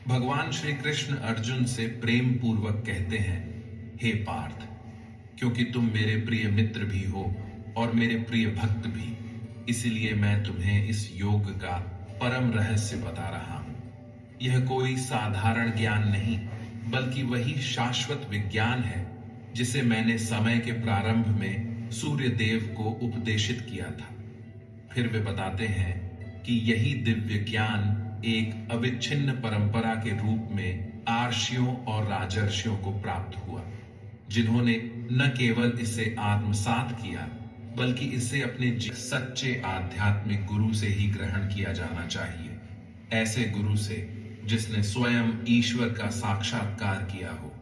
भगवान श्री कृष्ण अर्जुन से प्रेम पूर्वक कहते हैं, हे पार्थ, क्योंकि तुम मेरे प्रिय मित्र भी हो और मेरे प्रिय भक्त भी, इसलिए मैं तुम्हें इस योग का परम रहस्य बता रहा हूं। यह कोई साधारण ज्ञान नहीं, बल्कि वही शाश्वत विज्ञान है जिसे मैंने समय के प्रारंभ में सूर्य देव को उपदेशित किया था। फिर वे बताते हैं कि यही दिव्य ज्ञान एक अविच्छिन्न परंपरा के रूप में आर्षियों और राजर्षियों को प्राप्त हुआ, जिन्होंने न केवल इसे आत्मसात किया, बल्कि इसे अपने सच्चे आध्यात्मिक गुरु से ही ग्रहण किया जाना चाहिए। ऐसे गुरु से जिसने स्वयं ईश्वर का साक्षात्कार किया हो,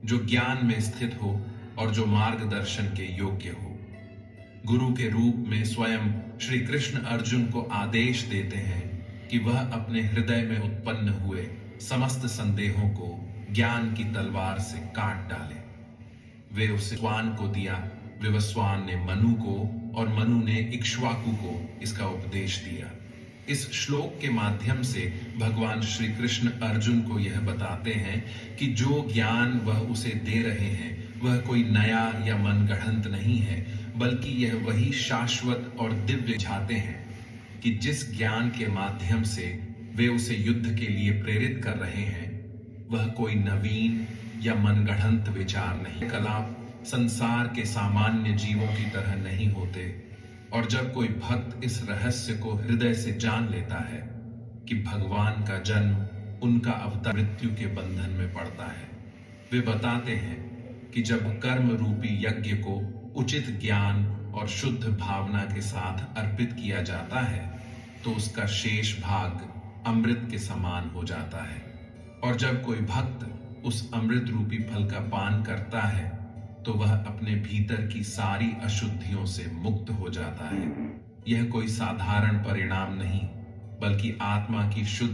जो ज्ञान में स्थित हो और जो मार्गदर्शन के योग्य हो। गुरु के रूप में स्वयं श्री कृष्ण अर्जुन को आदेश देते हैं कि वह अपने हृदय में उत्पन्न हुए समस्त संदेहों को ज्ञान की तलवार से काट डाले। वे उसे विवस्वान को दिया, विवस्वान ने मनु को और मनु ने इक्ष्वाकु को इसका उपदेश दिया। इस श्लोक के माध्यम से भगवान श्री कृष्ण अर्जुन को यह बताते हैं कि जो ज्ञान वह उसे दे रहे हैं वह कोई नया या मनगढ़ंत नहीं है, बल्कि यह वही शाश्वत और दिव्य चाहते हैं कि जिस ज्ञान के माध्यम से वे उसे युद्ध के लिए प्रेरित कर रहे हैं वह कोई नवीन या मनगढ़ंत विचार नहीं। कलाप संसार के सामान्य जीवों की तरह नहीं होते, और जब कोई भक्त इस रहस्य को हृदय से जान लेता है कि भगवान का जन्म उनका अवतार मृत्यु के बंधन में पड़ता है, वे बताते हैं कि जब कर्म रूपी यज्ञ को उचित ज्ञान और शुद्ध भावना के साथ अर्पित किया जाता है तो उसका शेष भाग अमृत के समान हो जाता है, और जब कोई भक्त उस अमृत रूपी फल का पान करता है तो वह अपने भीतर की सारी अशुद्धियों से मुक्त हो जाता है। यह कोई साधारण परिणाम नहीं, बल्कि आत्मा की शुद्ध